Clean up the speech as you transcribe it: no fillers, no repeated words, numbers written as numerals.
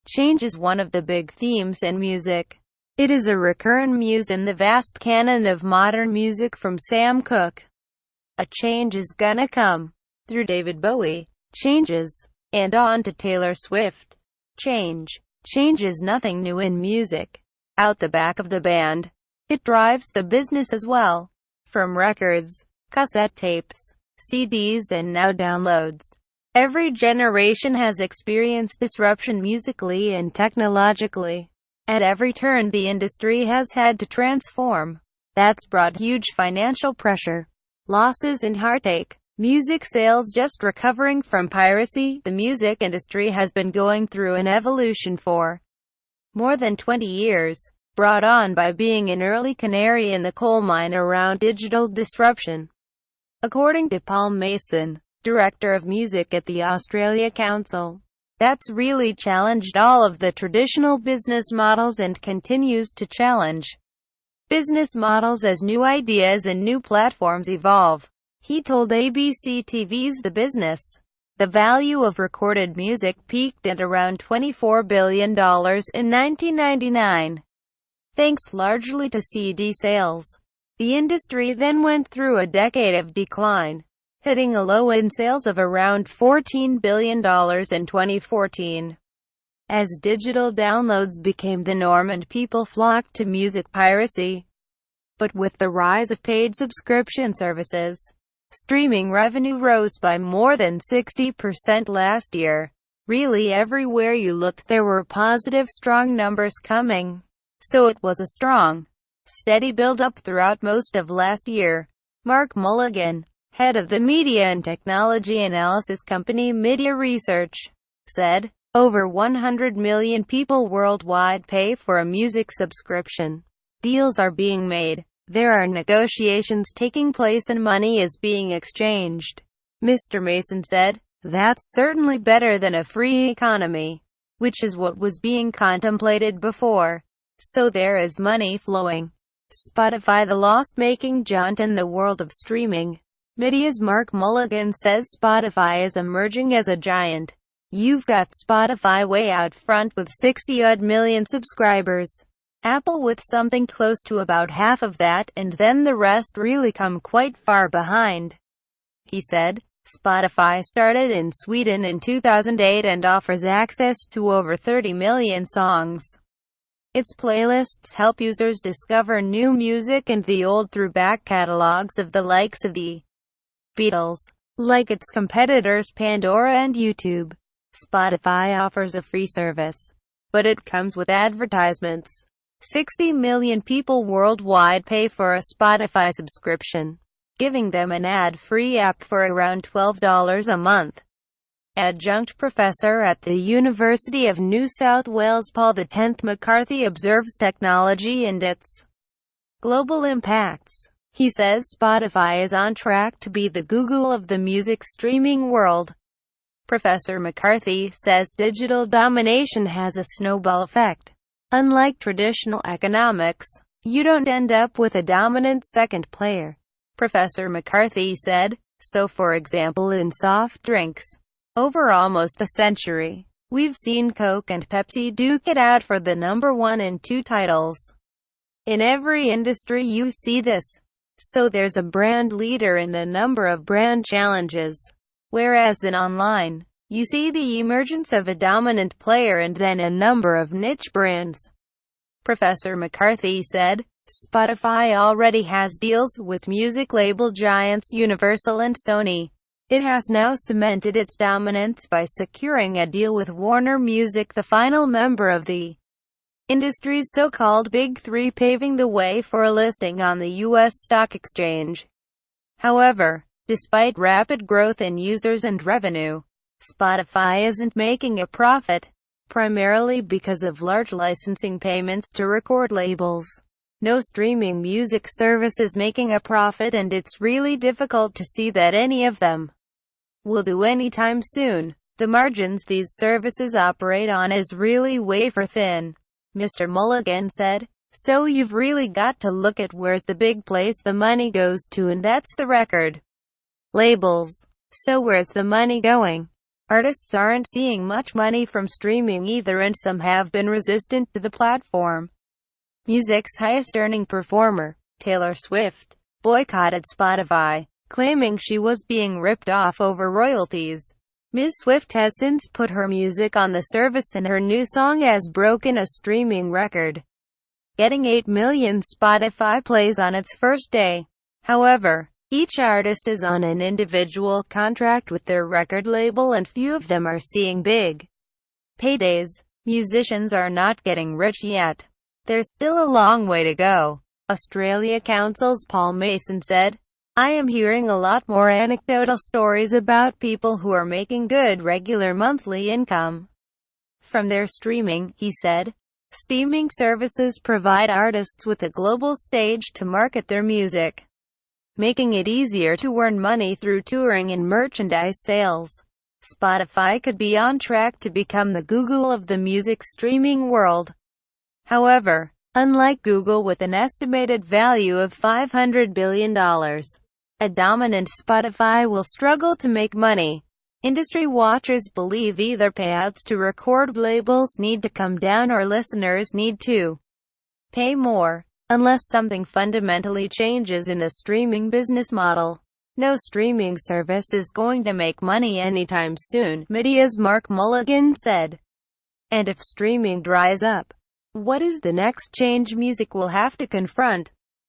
Change is one of the big themes in music. It is a recurrent muse in the vast canon of modern music from Sam Cooke. A change is gonna come. Through David Bowie, Changes, and on to Taylor Swift. Change. Change is nothing new in music. Out the back of the band, it drives the business as well. From records, cassette tapes, CDs and now downloads. Every generation has experienced disruption musically and technologically. At every turn the industry has had to transform. That's brought huge financial pressure, losses and heartache. Music sales just recovering from piracy. The music industry has been going through an evolution for more than 20 years, brought on by being an early canary in the coal mine around digital disruption. According to Paul Mason, director of music at the Australia Council, that's really challenged all of the traditional business models and continues to challenge business models as new ideas and new platforms evolve. He told ABC TV's The Business, the value of recorded music peaked at around $24 billion in 1999. Thanks largely to CD sales. The industry then went through a decade of decline, hitting a low in sales of around $14 billion in 2014. As digital downloads became the norm and people flocked to music piracy. But with the rise of paid subscription services, streaming revenue rose by more than 60% last year. Really everywhere you looked there were positive strong numbers coming. So it was a strong, steady build-up throughout most of last year. Mark Mulligan, head of the media and technology analysis company Media Research, said, over 100 million people worldwide pay for a music subscription. Deals are being made. There are negotiations taking place and money is being exchanged. Mr. Mason said, that's certainly better than a free economy, which is what was being contemplated before. So there is money flowing. Spotify, the loss-making giant in the world of streaming. Media's Mark Mulligan says Spotify is emerging as a giant. You've got Spotify way out front with 60-odd million subscribers. Apple with something close to about half of that, and then the rest really come quite far behind. He said, Spotify started in Sweden in 2008 and offers access to over 30 million songs. Its playlists help users discover new music and the old through back catalogs of the likes of the Beatles. Like its competitors Pandora and YouTube, Spotify offers a free service, but it comes with advertisements. 60 million people worldwide pay for a Spotify subscription, giving them an ad-free app for around $12 a month. Adjunct professor at the University of New South Wales Paul X. McCarthy observes technology and its global impacts. He says Spotify is on track to be the Google of the music streaming world. Professor McCarthy says digital domination has a snowball effect. Unlike traditional economics, you don't end up with a dominant second player. Professor McCarthy said, so for example in soft drinks, over almost a century, we've seen Coke and Pepsi duke it out for the number 1 and 2 titles. In every industry you see this. So there's a brand leader and a number of brand challenges. Whereas in online, you see the emergence of a dominant player and then a number of niche brands. Professor McCarthy said, Spotify already has deals with music label giants Universal and Sony. It has now cemented its dominance by securing a deal with Warner Music, the final member of the industry's so-called Big Three, paving the way for a listing on the U.S. stock exchange. However, despite rapid growth in users and revenue, Spotify isn't making a profit, primarily because of large licensing payments to record labels. No streaming music service is making a profit, and it's really difficult to see that any of them will do anytime soon. The margins these services operate on is really wafer thin, Mr. Mulligan said. So you've really got to look at where's the big place the money goes to, and that's the record labels. So where's the money going? Artists aren't seeing much money from streaming either, and some have been resistant to the platform. Music's highest-earning performer, Taylor Swift, boycotted Spotify, claiming she was being ripped off over royalties. Ms. Swift has since put her music on the service, and her new song has broken a streaming record, getting 8 million Spotify plays on its first day. However, each artist is on an individual contract with their record label, and few of them are seeing big paydays. Musicians are not getting rich yet. There's still a long way to go. Australia Council's Paul Mason said, "I am hearing a lot more anecdotal stories about people who are making good regular monthly income from their streaming," he said. Streaming services provide artists with a global stage to market their music, making it easier to earn money through touring and merchandise sales. Spotify could be on track to become the Google of the music streaming world. However, unlike Google, with an estimated value of $500 billion, a dominant Spotify will struggle to make money. Industry watchers believe either payouts to record labels need to come down or listeners need to pay more. Unless something fundamentally changes in the streaming business model, no streaming service is going to make money anytime soon, Media's Mark Mulligan said. And if streaming dries up, what is the next change music will have to confront?